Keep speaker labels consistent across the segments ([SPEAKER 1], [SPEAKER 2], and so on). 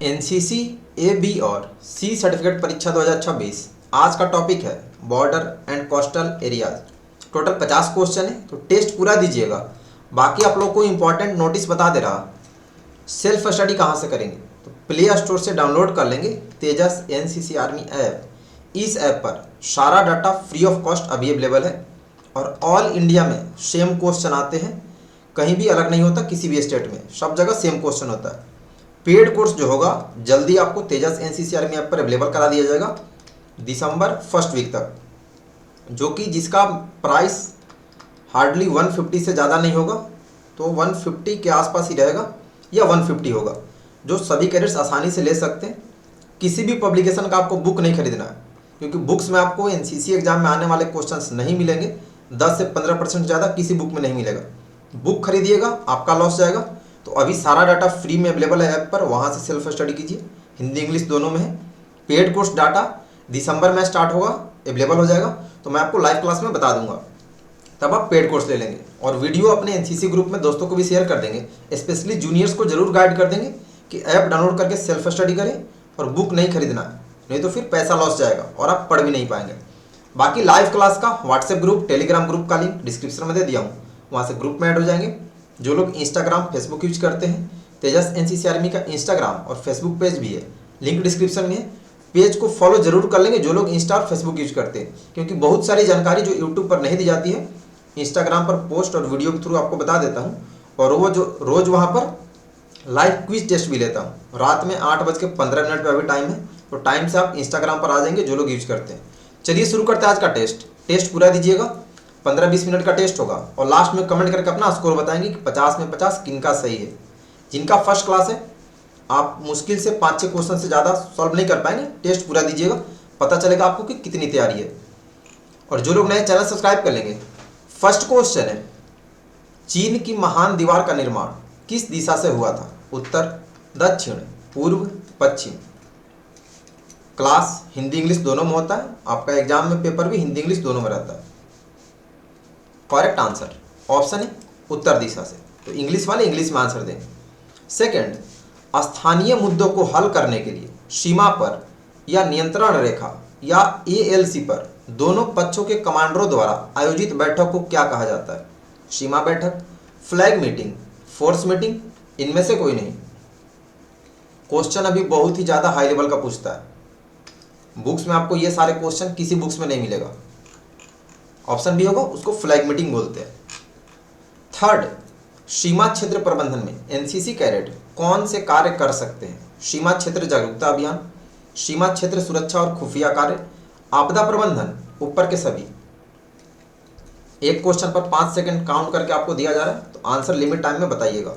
[SPEAKER 1] NCC A B और C certificate परीक्षा 2026 आज का टॉपिक है border and coastal areas. Total 50 question है, तो टेस्ट पूरा दीजिएगा। बाकी आप लोग को इंपॉर्टेंट नोटिस बता दे रहा, सेल्फ स्टडी कहाँ से करेंगे तो प्ले स्टोर से डाउनलोड कर लेंगे तेजस एनसीसी आर्मी ऐप। इस ऐप पर सारा डाटा फ्री ऑफ कॉस्ट अभी अवेलेबल है और ऑल इंडिया में सेम क्वेश्चन आते हैं, कहीं भी अलग नहीं होता, किसी भी स्टेट में सब जगह सेम क्वेश्चन होता है। पेड कोर्स जो होगा जल्दी आपको तेजस एनसीसी आर्मी ऐप पर अवेलेबल करा दिया जाएगा दिसंबर फर्स्ट वीक तक, जो कि जिसका प्राइस हार्डली 150 से ज़्यादा नहीं होगा, तो 150 के आसपास ही रहेगा या 150 होगा, जो सभी कैडेट्स आसानी से ले सकते हैं। किसी भी पब्लिकेशन का आपको बुक नहीं खरीदना है, क्योंकि बुक्स में आपको एनसीसी एग्जाम में आने वाले क्वेश्चंस नहीं मिलेंगे। 10 से 15% ज़्यादा किसी बुक में नहीं मिलेगा। बुक खरीदिएगा आपका लॉस जाएगा। तो अभी सारा डाटा फ्री में अवेलेबल है ऐप पर, वहाँ से सेल्फ स्टडी कीजिए। हिंदी इंग्लिश दोनों में है। पेड कोर्स डाटा दिसंबर में स्टार्ट होगा, अवेलेबल हो जाएगा, तो मैं आपको लाइव क्लास में बता दूंगा, तब आप पेड कोर्स ले लेंगे। और वीडियो अपने एनसीसी ग्रुप में दोस्तों को भी शेयर कर देंगे, स्पेशली जूनियर्स को जरूर गाइड कर देंगे कि ऐप डाउनलोड करके सेल्फ स्टडी करें और बुक नहीं खरीदना है, नहीं तो फिर पैसा लॉस जाएगा और आप पढ़ भी नहीं पाएंगे। बाकी लाइव क्लास का व्हाट्सएप ग्रुप, टेलीग्राम ग्रुप का लिंक डिस्क्रिप्शन में दे दिया हूँ, वहाँ से ग्रुप में ऐड हो जाएंगे। जो लोग इंस्टाग्राम फेसबुक यूज करते हैं, तेजस एनसीसी आर्मी का इंस्टाग्राम और फेसबुक पेज भी है, लिंक डिस्क्रिप्शन में है। पेज को फॉलो जरूर कर लेंगे जो लोग इंस्टा और फेसबुक यूज करते हैं, क्योंकि बहुत सारी जानकारी जो यूट्यूब पर नहीं दी जाती है, इंस्टाग्राम पर पोस्ट और वीडियो के थ्रू आपको बता देता हूँ। और वो जो रोज़ वहाँ पर लाइव क्विज टेस्ट भी लेता हूँ। रात में 8:15 पर अभी टाइम है, तो टाइम से आप इंस्टाग्राम पर आ जाएंगे जो लोग यूज करते हैं। चलिए शुरू करते हैं आज का टेस्ट। टेस्ट पूरा दीजिएगा, 15-20 मिनट का टेस्ट होगा और लास्ट में कमेंट करके अपना स्कोर बताएंगे कि 50 में 50 किनका सही है। जिनका फर्स्ट क्लास है आप मुश्किल से 5-6 क्वेश्चन से ज़्यादा सॉल्व नहीं कर पाएंगे। टेस्ट पूरा दीजिएगा, पता चलेगा आपको कि कितनी तैयारी है। और जो लोग नए चैनल सब्सक्राइब कर लेंगे। फर्स्ट क्वेश्चन है, चीन की महान दीवार का निर्माण किस दिशा से हुआ था? उत्तर दक्षिण, पूर्व, पश्चिम। क्लास हिंदी इंग्लिश दोनों में होता है, आपका एग्जाम में पेपर भी हिंदी इंग्लिश दोनों में रहता है। करेक्ट आंसर ऑप्शन है उत्तर दिशा से, तो इंग्लिश वाले इंग्लिश में आंसर देंगे। सेकंड, स्थानीय मुद्दों को हल करने के लिए सीमा पर या नियंत्रण रेखा या एएलसी पर दोनों पक्षों के कमांडरों द्वारा आयोजित बैठक को क्या कहा जाता है? सीमा बैठक, फ्लैग मीटिंग, फोर्स मीटिंग, इनमें से कोई नहीं। क्वेश्चन अभी बहुत ही ज़्यादा हाई लेवल का पूछता है। बुक्स में आपको ये सारे क्वेश्चन किसी बुक्स में नहीं मिलेगा। ऑप्शन बी होगा, उसको फ्लैग मीटिंग बोलते हैं। थर्ड, सीमा क्षेत्र प्रबंधन में एनसीसी कैडेट कौन से कार्य कर सकते हैं? सीमा क्षेत्र जागरूकता अभियान, सीमा क्षेत्र सुरक्षा और खुफिया कार्य, आपदा प्रबंधन, ऊपर के सभी। एक क्वेश्चन पर 5 सेकंड काउंट करके आपको दिया जा रहा है, तो आंसर लिमिट टाइम में बताइएगा।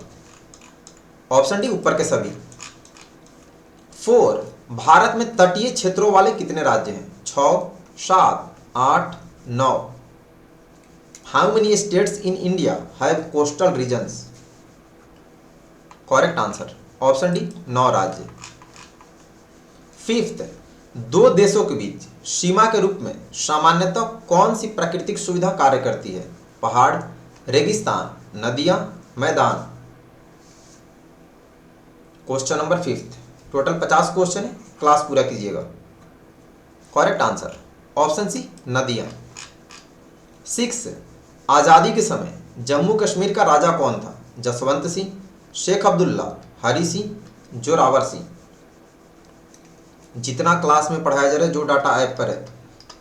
[SPEAKER 1] ऑप्शन डी, ऊपर के सभी। 4, भारत में तटीय क्षेत्रों वाले कितने राज्य हैं? 6, 7, 8, 9। How many states in India have coastal regions? Correct answer option D, 9 राज्य। फिफ्थ, दो देशों के बीच सीमा के रूप में सामान्यतः कौन सी प्राकृतिक सुविधा कार्य करती है? पहाड़, रेगिस्तान, नदियां, मैदान। Question number 5। टोटल 50 क्वेश्चन है, क्लास पूरा कीजिएगा। करेक्ट आंसर ऑप्शन सी, नदियां। 6, आज़ादी के समय जम्मू कश्मीर का राजा कौन था? जसवंत सिंह, शेख अब्दुल्ला, हरी सिंह, जोरावर सिंह। जितना क्लास में पढ़ाया जा रहा है, जो डाटा ऐप पर है,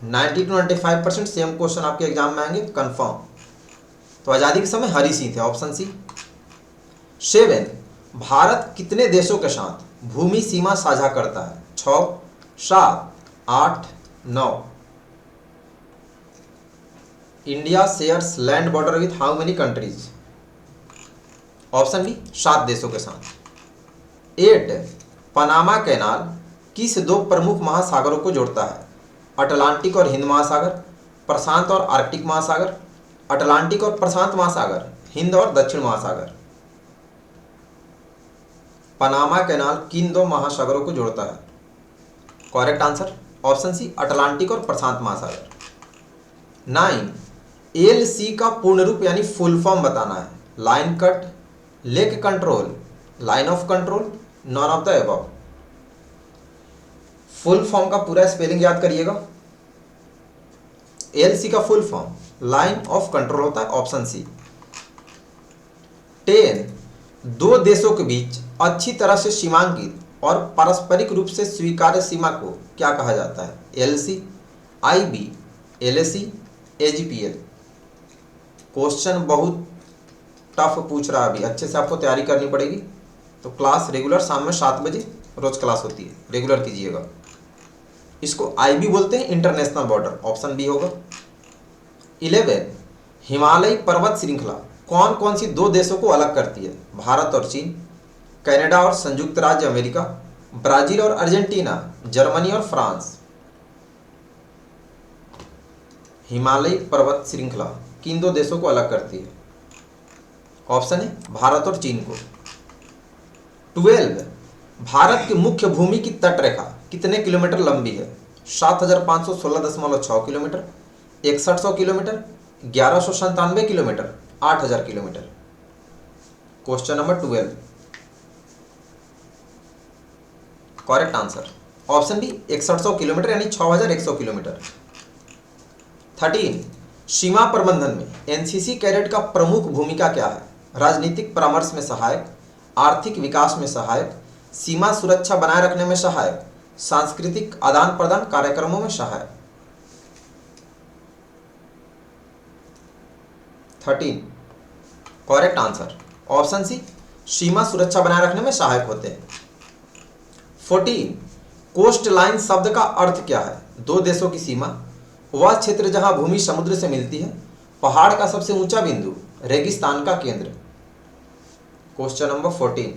[SPEAKER 1] 90 to 95% सेम क्वेश्चन आपके एग्जाम में आएंगे कंफर्म। तो आज़ादी के समय हरी सिंह थे, ऑप्शन सी। 7, भारत कितने देशों के साथ भूमि सीमा साझा करता है? 6, 7, 8, 9। India shares land border with how many countries? Option B, 7 देशों के साथ। 8, पनामा कैनाल किस 2 प्रमुख महासागरों को जोड़ता है? अटलांटिक और हिंद महासागर, प्रशांत और आर्कटिक महासागर, अटलांटिक और प्रशांत महासागर, हिंद और दक्षिण महासागर। पनामा कैनाल किन 2 महासागरों को जोड़ता है? Correct answer option C, Atlantic और प्रशांत महासागर। 9, एलसी का पूर्ण रूप यानी फुल फॉर्म बताना है। Line cut, lake control, line of control, none of the above. Full form का पूरा स्पेलिंग याद करिएगा। एलसी का full form line of control होता है, ऑप्शन सी। 10 दो देशों के बीच अच्छी तरह से सीमांकित और पारस्परिक रूप से स्वीकार्य सीमा को क्या कहा जाता है? LC, IB, LAC, AGPL. Question बहुत टफ पूछ रहा है, अभी अच्छे से आपको तैयारी करनी पड़ेगी। तो क्लास रेगुलर शाम में 7 बजे रोज क्लास होती है, रेगुलर कीजिएगा। इसको आईबी बोलते हैं, इंटरनेशनल बॉर्डर, ऑप्शन बी होगा। 11 हिमालयी पर्वत श्रृंखला कौन कौन सी दो देशों को अलग करती है? भारत और चीन, कनाडा और संयुक्त राज्य अमेरिका, ब्राजील और अर्जेंटीना, जर्मनी और फ्रांस। हिमालयी पर्वत श्रृंखला किन दो देशों को अलग करती है? ऑप्शन है भारत और चीन को। 12 भारत की मुख्य भूमि की तटरेखा कितने किलोमीटर लंबी है? 7516.6 kilometre, 6100 kilometre, 1197 kilometre, 8000 kilometre. Question number 12 correct answer option B 6100 kilometre यानी 6100 किलोमीटर। 13 सीमा प्रबंधन में एनसीसी कैडेट का प्रमुख भूमिका क्या है? राजनीतिक परामर्श में सहायक, आर्थिक विकास में सहायक, सीमा सुरक्षा बनाए रखने में सहायक, सांस्कृतिक आदान प्रदान कार्यक्रमों में सहायक। 13 करेक्ट आंसर ऑप्शन सी, सीमा सुरक्षा बनाए रखने में सहायक होते हैं। 14 कोस्ट लाइन शब्द का अर्थ क्या है? दो देशों की सीमा, वह क्षेत्र जहां भूमि समुद्र से मिलती है, पहाड़ का सबसे ऊंचा बिंदु, रेगिस्तान का केंद्र। Question number 14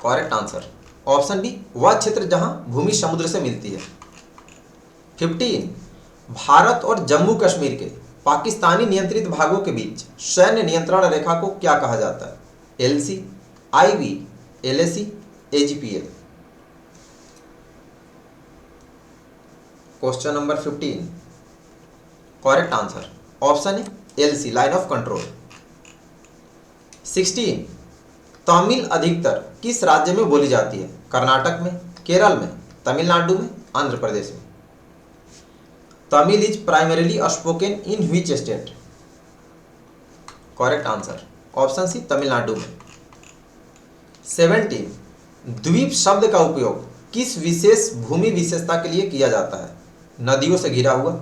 [SPEAKER 1] correct answer option B, वह क्षेत्र जहां भूमि समुद्र से मिलती है। 15 भारत और जम्मू कश्मीर के पाकिस्तानी नियंत्रित भागों के बीच सैन्य नियंत्रण रेखा को क्या कहा जाता है? LC, IB, LAC, AGPL. Question number 15 correct answer option है LC, line of control. 16 Tamil अधिकतर किस राज्य में बोली जाती है? कर्नाटक में, केरल में, तमिलनाडु में, आंध्र प्रदेश में। Tamil is primarily spoken in which state? Correct answer option C, Tamil Nadu में। 17 द्वीप शब्द का उपयोग किस विशेष भूमि विशेषता के लिए किया जाता है? नदियों से घिरा हुआ,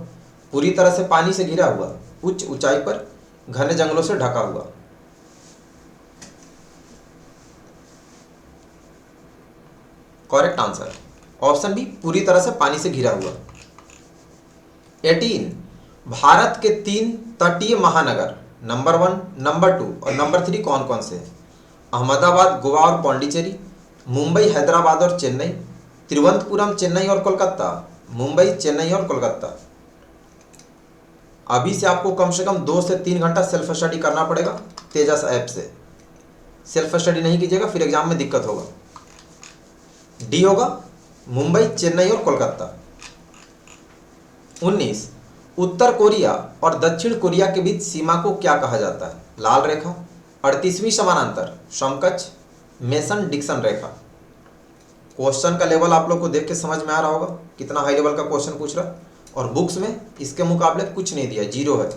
[SPEAKER 1] पूरी तरह से पानी से घिरा हुआ, उच्च ऊंचाई पर, घने जंगलों से ढका हुआ। करेक्ट आंसर ऑप्शन बी, पूरी तरह से पानी से घिरा हुआ। 18 भारत के 3 तटीय महानगर नंबर 1, नंबर 2 और नंबर 3 कौन कौन से हैं? अहमदाबाद, गोवा और पौंडीचेरी, मुंबई, हैदराबाद और चेन्नई, तिरुवनंतपुरम, चेन्नई और कोलकाता, मुंबई, चेन्नई और कोलकाता। अभी से आपको कम से कम 2 से 3 घंटा सेल्फ स्टडी करना पड़ेगा तेजस ऐप से। सेल्फ स्टडी नहीं कीजिएगा फिर एग्जाम में दिक्कत होगा। डी होगा मुंबई, चेन्नई और कोलकाता। 19 उत्तर कोरिया और दक्षिण कोरिया के बीच सीमा को क्या कहा जाता है? लाल रेखा, 38वीं समानांतर, समकक्ष, मेसन डिक्सन रेखा। क्वेश्चन का लेवल आप लोग को देख के समझ में आ रहा होगा कितना हाई लेवल का क्वेश्चन पूछ रहा है। और बुक्स में इसके मुकाबले कुछ नहीं दिया, 0 है।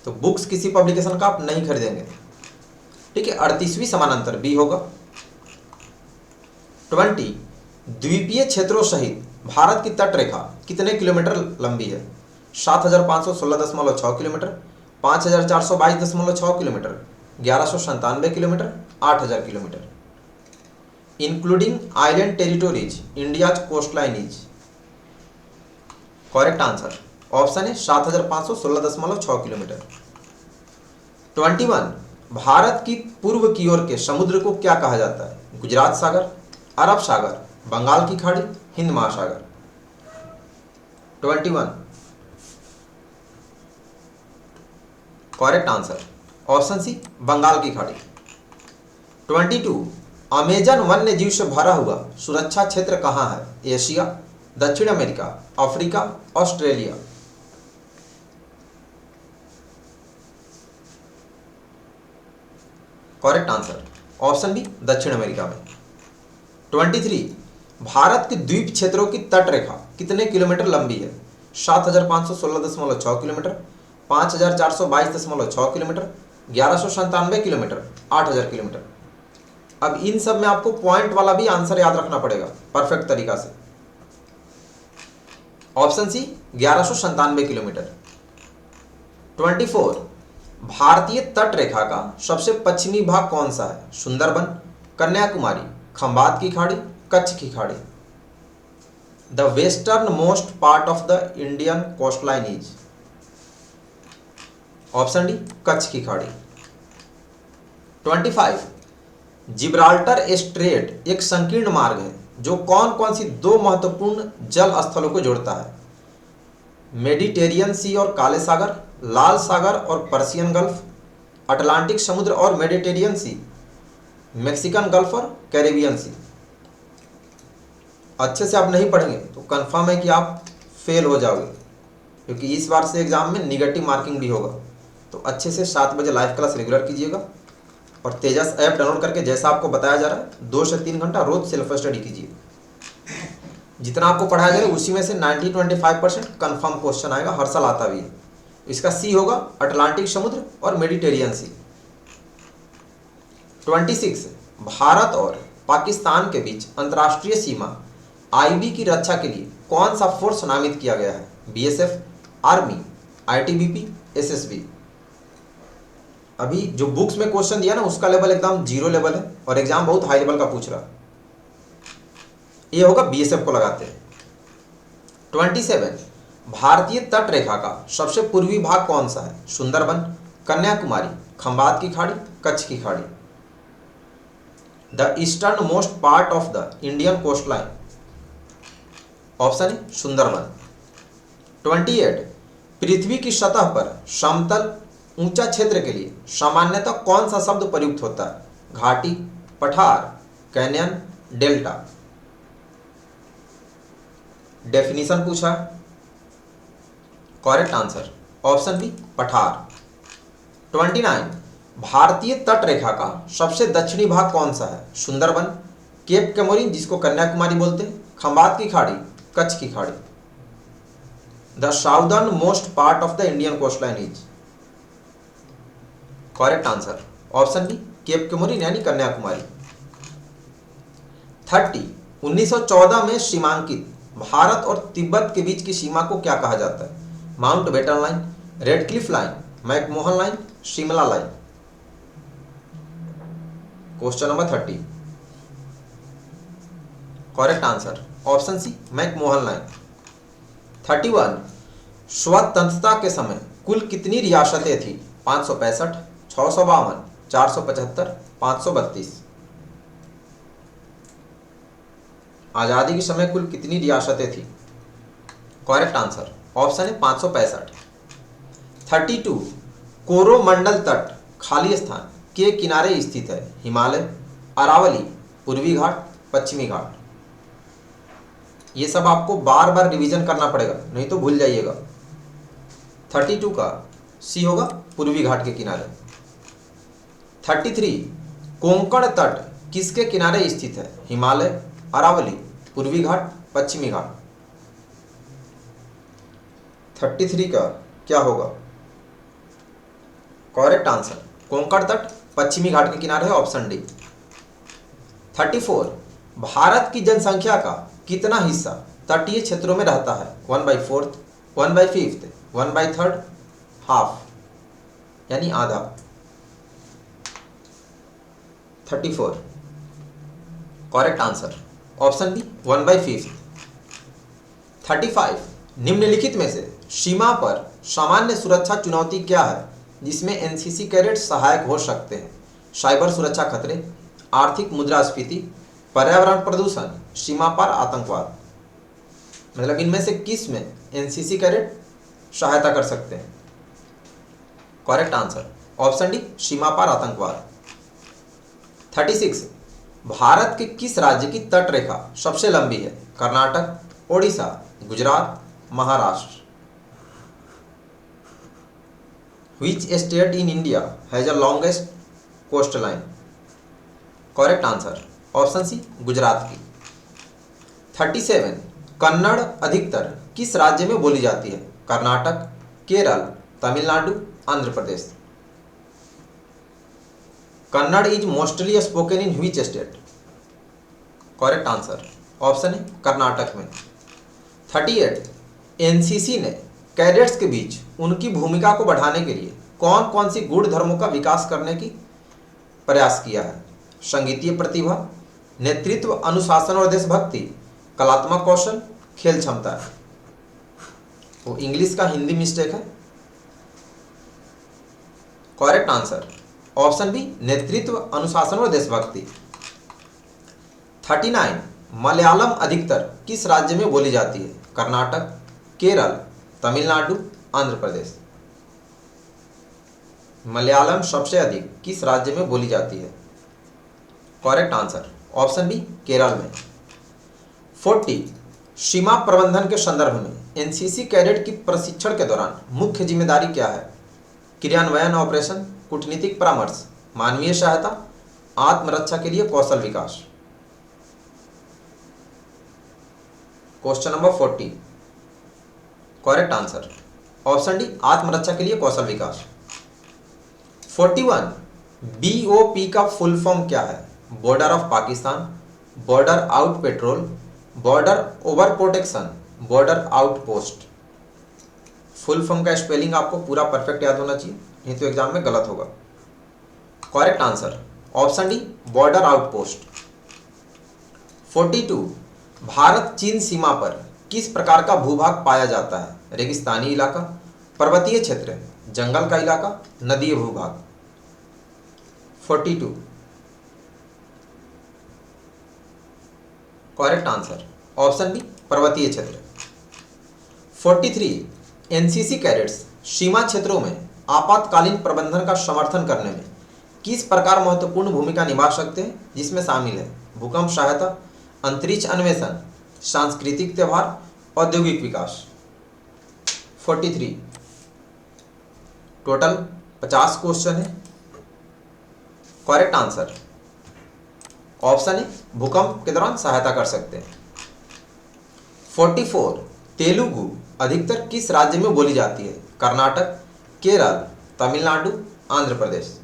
[SPEAKER 1] तो बुक्स किसी पब्लिकेशन का आप नहीं खरीदेंगे, ठीक है। 38वीं समानांतर बी होगा। 20 द्वीपीय क्षेत्रों सहित भारत की तटरेखा कितने किलोमीटर लंबी है? 7516.6 kilometre, 5422.6 kilometre, 1197 kilometre, 8000 kilometre. Including island territories India's coastline is. Correct answer option है 7516.6 किलोमीटर। 21 भारत की पूर्व की ओर के समुद्र को क्या कहा जाता है? गुजरात सागर, अरब सागर, बंगाल की खाड़ी, हिंद महासागर। 21 correct answer option C, Bengal की खाड़ी। 22 अमेजन वन्य जीव से भरा हुआ सुरक्षा क्षेत्र कहाँ है? एशिया, दक्षिण America, Africa, Australia. Correct answer option B, दक्षिण अमेरिका में। 23, भारत के द्वीप क्षेत्रों की तट रेखा कितने किलोमीटर लंबी है? 7,516.6 किलोमीटर, 5,422.6 किलोमीटर, 1,197 किलोमीटर, 8,000 किलोमीटर। अब इन सब में आपको पॉइंट वाला भी आंसर याद रखना पड़ेगा परफेक्ट तरीका से। Option C 1,197 kilometre. 24, भारतीय तट रेखा का सबसे पश्चिमी भाग कौन सा है? सुंदरबन, कन्याकुमारी, खंबात की खाड़ी, कच्छ की खाड़ी। The westernmost part of the Indian coastline is, option D Kutch की खाड़ी। 25, जिब्राल्टर स्ट्रेट एक संकीर्ण मार्ग है जो कौन कौन सी दो महत्वपूर्ण जल स्थलों को जोड़ता है? मेडिटेरियन सी और काले सागर, लाल सागर और पर्शियन गल्फ, अटलांटिक समुद्र और मेडिटेरियन सी, मैक्सिकन गल्फ और कैरेबियन सी। अच्छे से आप नहीं पढ़ेंगे तो कंफर्म है कि आप फेल हो जाओगे, क्योंकि इस बार से एग्जाम में निगेटिव मार्किंग भी होगा। तो अच्छे से 7 बजे लाइव क्लास रेगुलर कीजिएगा और तेजस ऐप डाउनलोड करके जैसा आपको बताया जा रहा है 2 से 3 घंटा रोज सेल्फ स्टडी कीजिए। जितना आपको पढ़ाया जा रहा है उसी में से 90-25% कन्फर्म क्वेश्चन आएगा, हर साल आता भी है। इसका सी होगा अटलांटिक समुद्र और मेडिटेरियन सी। 26, भारत और पाकिस्तान के बीच अंतर्राष्ट्रीय सीमा आईबी की रक्षा के लिए कौन सा फोर्स नामित किया गया है? BSF, army, ITBP, SSB. अभी जो बुक्स में क्वेश्चन दिया ना उसका लेवल एकदम 0 लेवल है और एग्जाम बहुत हाई लेवल का पूछ रहा। ये होगा बीएसएफ को लगाते हैं। 27, भारतीय तट रेखा का सबसे पूर्वी भाग कौन सा है? सुंदरबन, कन्याकुमारी, खंबात की खाड़ी, कच्छ की खाड़ी। The easternmost part of the Indian coastline, option है सुंदरबन। 28, पृथ्वी की सतह पर समतल ऊंचा क्षेत्र के लिए सामान्यतः कौन सा शब्द प्रयुक्त होता है? घाटी, पठार, कैनियन, डेल्टा। डेफिनेशन पूछा है, करेक्ट आंसर ऑप्शन बी पठार। 29, भारतीय तट रेखा का सबसे दक्षिणी भाग कौन सा है? सुंदरबन, केप कैमोरिन जिसको कन्याकुमारी बोलते हैं, खंबात की खाड़ी, कच्छ की खाड़ी। The southernmost part of the Indian coastline is, correct answer option B Cape Comorin यानी कन्याकुमारी। 30, 1914 में सीमांकित भारत और तिब्बत के बीच की सीमा को क्या कहा जाता है? Mountbatten line, Radcliffe line, McMahon line, Shimla line. Question number 30, correct answer option C McMahon line. 31, स्वतंत्रता के समय कुल कितनी रियासतें थी? 565, 652, 475, 532। आजादी के समय कुल कितनी रियासतें थी? करेक्ट आंसर ऑप्शन है 565। 32, कोरोमंडल तट खाली स्थान के किनारे स्थित है? हिमालय, अरावली, पूर्वी घाट, पश्चिमी घाट। ये सब आपको बार बार रिवीजन करना पड़ेगा नहीं तो भूल जाइएगा। 32 का सी होगा पूर्वी घाट के किनारे। 33, कोंकण तट किसके किनारे स्थित है? हिमालय, अरावली, पूर्वी घाट, पश्चिमी घाट। 33 का क्या होगा? करेक्ट आंसर कोंकण तट पश्चिमी घाट के किनारे है, ऑप्शन डी। 34, भारत की जनसंख्या का कितना हिस्सा तटीय क्षेत्रों में रहता है? 1/4, 1/5, 1/3, हाफ यानी आधा। 34 करेक्ट आंसर ऑप्शन बी 1/5। 35, निम्नलिखित में से सीमा पर सामान्य सुरक्षा चुनौती क्या है जिसमें एनसीसी कैडेट सहायक हो सकते हैं? साइबर सुरक्षा खतरे, आर्थिक मुद्रास्फीति, पर्यावरण प्रदूषण, सीमा पार आतंकवाद। मतलब इनमें से किस में एनसीसी कैडेट सहायता कर सकते हैं? करेक्ट आंसर ऑप्शन डी सीमा पार आतंकवाद। 36, भारत के किस राज्य की तट रेखा सबसे लंबी है? Karnataka, Odisha, Gujarat, Maharashtra. Which state in India has the longest coastline? Correct answer option C Gujarat की। 37 कन्नड़ अधिकतर किस राज्य में बोली जाती है? Karnataka, Kerala, Tamil Nadu, Andhra Pradesh. Kannada is mostly spoken in which state? Correct answer option है कर्नाटक में। 38 एनसीसी ने कैडेट्स के बीच उनकी भूमिका को बढ़ाने के लिए कौन कौन सी गुण धर्मों का विकास करने की प्रयास किया है? संगीतीय प्रतिभा, नेतृत्व, अनुशासन और देशभक्ति, कलात्मक कौशल, खेल क्षमता। तो इंग्लिश का हिंदी मिस्टेक है। करेक्ट आंसर ऑप्शन बी नेतृत्व, अनुशासन और देशभक्ति। 39 मलयालम अधिकतर किस राज्य में बोली जाती है? कर्नाटक, केरल, तमिलनाडु, आंध्र प्रदेश। मलयालम सबसे अधिक किस राज्य में बोली जाती है? Correct answer option B Kerala में। 40 सीमा प्रबंधन के संदर्भ में एनसीसी कैडेट की प्रशिक्षण के दौरान मुख्य जिम्मेदारी क्या है? क्रियान्वयन ऑपरेशन, कूटनीतिक परामर्श, मानवीय सहायता, आत्मरक्षा के लिए कौशल विकास। Question number 40 correct answer option D आत्मरक्षा के लिए कौशल विकास। 41 बीओपी का फुल फॉर्म क्या है? Border of Pakistan, border out patrol, border over protection, border out post. Full form का स्पेलिंग आपको पूरा परफेक्ट याद होना चाहिए, नहीं तो एग्जाम में गलत होगा। Correct answer option D border out post. 42 Bharat चीन सीमा पर किस प्रकार का भूभाग पाया जाता है? रेगिस्तानी इलाका, पर्वतीय क्षेत्र, जंगल का इलाका, नदीय भूभाग। 42 करेक्ट आंसर ऑप्शन बी पर्वतीय क्षेत्र। 43 एनसीसी कैडेट्स सीमा क्षेत्रों में आपातकालीन प्रबंधन का समर्थन करने में किस प्रकार महत्वपूर्ण भूमिका निभा सकते हैं? जिसमें शामिल है भूकंप सहायता, अंतरिक्ष अन्वेषण, सांस्कृतिक त्योहार, औद्योगिक विकास। 43 टोटल 50 क्वेश्चन है। करेक्ट आंसर ऑप्शन है भूकंप के दौरान सहायता कर सकते हैं। 44 तेलुगु अधिकतर किस राज्य में बोली जाती है? कर्नाटक, केरल, तमिलनाडु, आंध्र प्रदेश।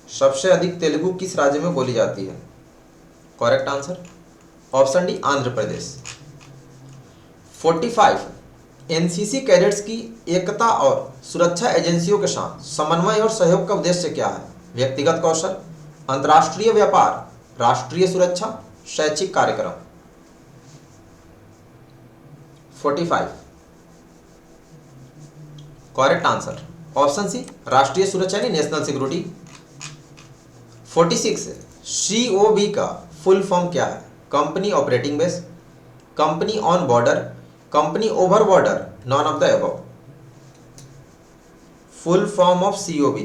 [SPEAKER 1] सबसे अधिक तेलुगु किस राज्य में बोली जाती है? Correct answer option D Andhra Pradesh. 45 NCC cadets की एकता और सुरक्षा एजेंसियों के साथ समन्वय और सहयोग का उद्देश्य क्या है? व्यक्तिगत कौशल, अंतर्राष्ट्रीय व्यापार, राष्ट्रीय सुरक्षा, शैक्षिक कार्यक्रम। 45 करेक्ट आंसर ऑप्शन सी राष्ट्रीय सुरक्षा यानी नेशनल सिक्योरिटी। 46 सीओबी का फुल फॉर्म क्या है? Company operating base, company on border, company over border, none of the above. Full form of COB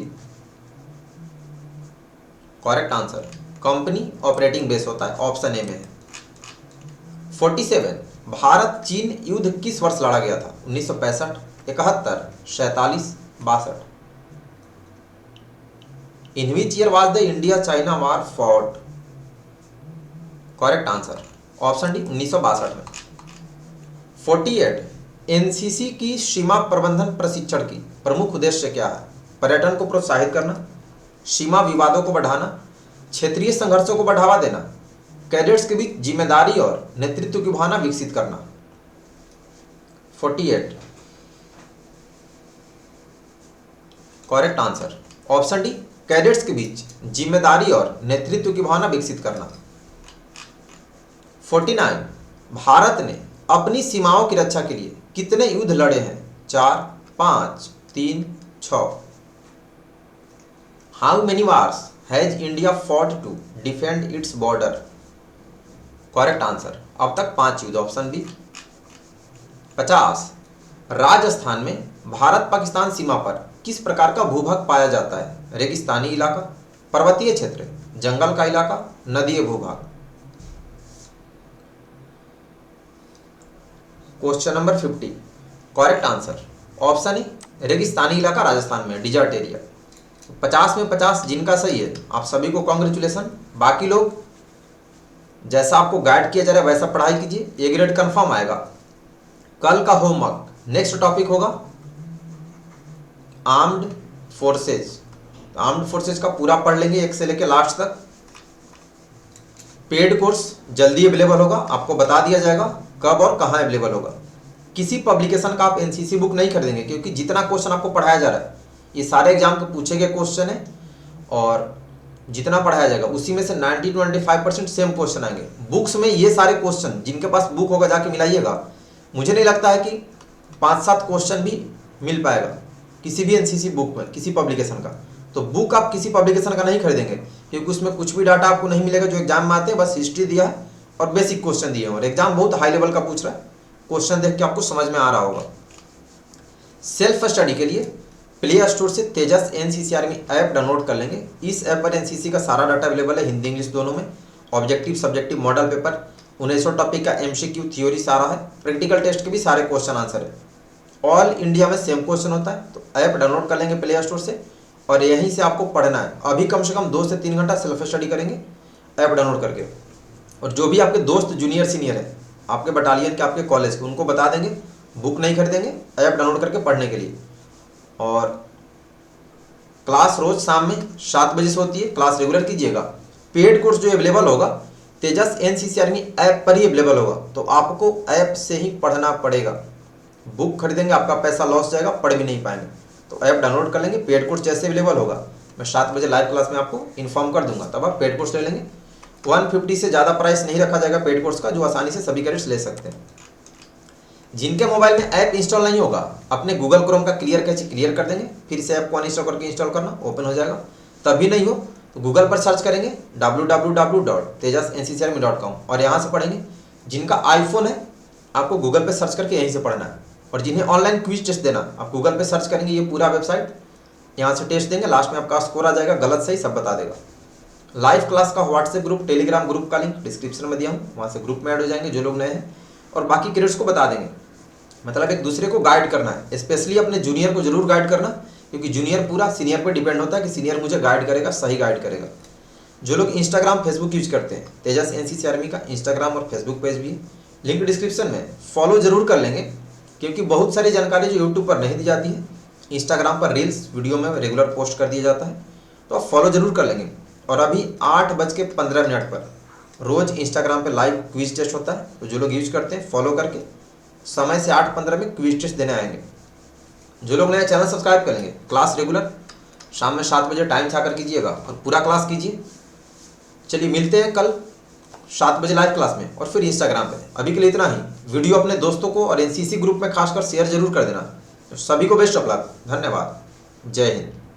[SPEAKER 1] correct answer company operating base होता है, ऑप्शन ए में है। 47 भारत चीन युद्ध किस वर्ष लड़ा गया था? 1965, 71, 47, 62। इन which year was the India China war fought? Correct answer option D 1962 में। 48 एनसीसी की सीमा प्रबंधन प्रशिक्षण की प्रमुख उद्देश्य क्या है? पर्यटन को प्रोत्साहित करना, सीमा विवादों को बढ़ाना, क्षेत्रीय संघर्षों को बढ़ावा देना, कैडेट्स के बीच जिम्मेदारी और नेतृत्व की भावना विकसित करना। 48 correct answer option D cadets के बीच जिम्मेदारी और नेतृत्व की भावना विकसित करना। 49 भारत ने अपनी सीमाओं की रक्षा के लिए कितने युद्ध लड़े हैं? 4, 5, 3, 6। How many wars has India fought to defend its border? Correct answer अब तक 5 युद्ध, ऑप्शन बी। 50 राजस्थान में भारत पाकिस्तान सीमा पर किस प्रकार का भूभाग पाया जाता है? रेगिस्तानी इलाका, पर्वतीय क्षेत्र, जंगल का इलाका, नदीय भूभाग। Question number 50 correct answer option A रेगिस्तानी इलाका राजस्थान में, डिजर्ट एरिया। 50 में 50 जिनका सही है आप सभी को कॉन्ग्रेचुलेसन। बाकी लोग जैसा आपको गाइड किया जा रहा है वैसा पढ़ाई कीजिए, ए ग्रेड कंफर्म आएगा। कल का होमवर्क नेक्स्ट टॉपिक होगा आर्म्ड फोर्सेज। आर्म्ड फोर्सेज का पूरा पढ़ लेंगे एक से लेकर लास्ट तक। पेड कोर्स जल्दी अवेलेबल होगा, आपको बता दिया जाएगा कब और कहाँ अवेलेबल होगा। किसी पब्लिकेशन का आप एनसीसी बुक नहीं खरीदेंगे क्योंकि जितना क्वेश्चन आपको पढ़ाया जा रहा है ये सारे एग्जाम के पूछे गए क्वेश्चन है और जितना पढ़ाया जाएगा उसी में से 90-95% सेम क्वेश्चन आएंगे। बुक्स में ये सारे क्वेश्चन जिनके पास बुक होगा जाके मिलाइएगा। मुझे नहीं लगता है कि 5-7 क्वेश्चन भी मिल पाएगा किसी भी एनसीसी बुक में किसी पब्लिकेशन का। तो बुक आप किसी पब्लिकेशन का नहीं खरीदेंगे क्योंकि उसमें कुछ भी डाटा आपको नहीं मिलेगा जो एग्जाम में आते हैं। बस हिस्ट्री दिया है और बेसिक क्वेश्चन दिए हैं और एग्जाम बहुत हाई लेवल का पूछ रहा है, क्वेश्चन देख के आपको समझ में आ रहा होगा। सेल्फ स्टडी के लिए प्ले स्टोर से तेजस एनसीसी आर्मी ऐप डाउनलोड कर लेंगे। इस ऐप पर एनसीसी का सारा डाटा अवेलेबल है, हिंदी इंग्लिश दोनों में। Objective subjective model paper 1900 topic का एमसीक्यू थ्योरी सारा है, प्रैक्टिकल टेस्ट के भी सारे क्वेश्चन आंसर है। ऑल इंडिया में सेम क्वेश्चन होता है। तो ऐप डाउनलोड कर लेंगे प्ले स्टोर से और यहीं से आपको पढ़ना है। अभी कम से कम 2 से 3 घंटा सेल्फ स्टडी करेंगे ऐप डाउनलोड करके। और जो भी आपके दोस्त जूनियर सीनियर है आपके बटालियन के आपके कॉलेज के उनको बता देंगे, बुक नहीं खरीदेंगे, ऐप डाउनलोड करके पढ़ने के लिए। और क्लास रोज शाम में 7 बजे से होती है, क्लास रेगुलर कीजिएगा। पेड कोर्स जो अवेलेबल होगा तेजस एनसीसी आर्मी ऐप पर ही अवेलेबल होगा, तो आपको ऐप से ही पढ़ना पड़ेगा। बुक खरीदेंगे आपका पैसा लॉस जाएगा, पढ़ भी नहीं पाएंगे। तो ऐप डाउनलोड कर लेंगे। पेड कोर्स जैसे अवेलेबल होगा मैं 7 बजे लाइव क्लास में आपको इन्फॉर्म कर दूंगा, तब आप पेड कोर्स ले लेंगे। 150 से ज़्यादा प्राइस नहीं रखा जाएगा पेड कोर्स का, जो आसानी से सभी कैडेट्स ले सकते हैं। जिनके मोबाइल में ऐप इंस्टॉल नहीं होगा अपने गूगल क्रोम का क्लियर कैचे क्लियर कर देंगे, फिर से ऐप को अनइंस्टॉल करके इंस्टॉल करना, ओपन हो जाएगा। तब भी नहीं हो तो गूगल पर सर्च करेंगे www.tejasenccarmy.com और यहाँ से पढ़ेंगे। जिनका आईफोन है आपको गूगल पे सर्च करके यहीं से पढ़ना है। और जिन्हें ऑनलाइन क्विज टेस्ट देना आप गूगल पे सर्च करेंगे, ये पूरा वेबसाइट, यहाँ से टेस्ट देंगे, लास्ट में आपका स्कोर आ जाएगा, गलत सही सब बता देगा। लाइव क्लास का व्हाट्सएप ग्रुप टेलीग्राम ग्रुप का लिंक डिस्क्रिप्शन में दिया हूँ, वहाँ से ग्रुप में ऐड हो जाएंगे जो लोग नए हैं और बाकी कैडेट्स को बता देंगे। मतलब एक दूसरे को गाइड करना है, स्पेशली अपने जूनियर को जरूर गाइड करना, क्योंकि जूनियर पूरा सीनियर पर डिपेंड होता है कि सीनियर मुझे गाइड करेगा, सही गाइड करेगा। जो लोग इंस्टाग्राम फेसबुक यूज करते हैं, तेजस एनसीसी आर्मी का इंस्टाग्राम और फेसबुक पेज भी है, लिंक डिस्क्रिप्शन में, फॉलो जरूर कर लेंगे क्योंकि बहुत सारी जानकारी जो यूट्यूब पर नहीं दी जाती है इंस्टाग्राम पर रील्स वीडियो में रेगुलर पोस्ट कर दिया जाता है, तो आप फॉलो जरूर कर लेंगे। और अभी 8:15 पर रोज इंस्टाग्राम पे लाइव क्विज टेस्ट होता है, तो जो लोग यूज करते हैं फॉलो करके समय से 8:15 में क्विज टेस्ट देने आएंगे। जो लोग नया चैनल सब्सक्राइब करेंगे, क्लास रेगुलर शाम में 7 बजे टाइम से आकर कीजिएगा और पूरा क्लास कीजिए। चलिए मिलते हैं कल 7 बजे लाइव क्लास में और फिर इंस्टाग्राम पे। अभी के लिए इतना ही। वीडियो अपने दोस्तों को और एनसीसी ग्रुप में खासकर शेयर जरूर कर देना। सभी को बेस्ट ऑफ लक, धन्यवाद, जय हिंद।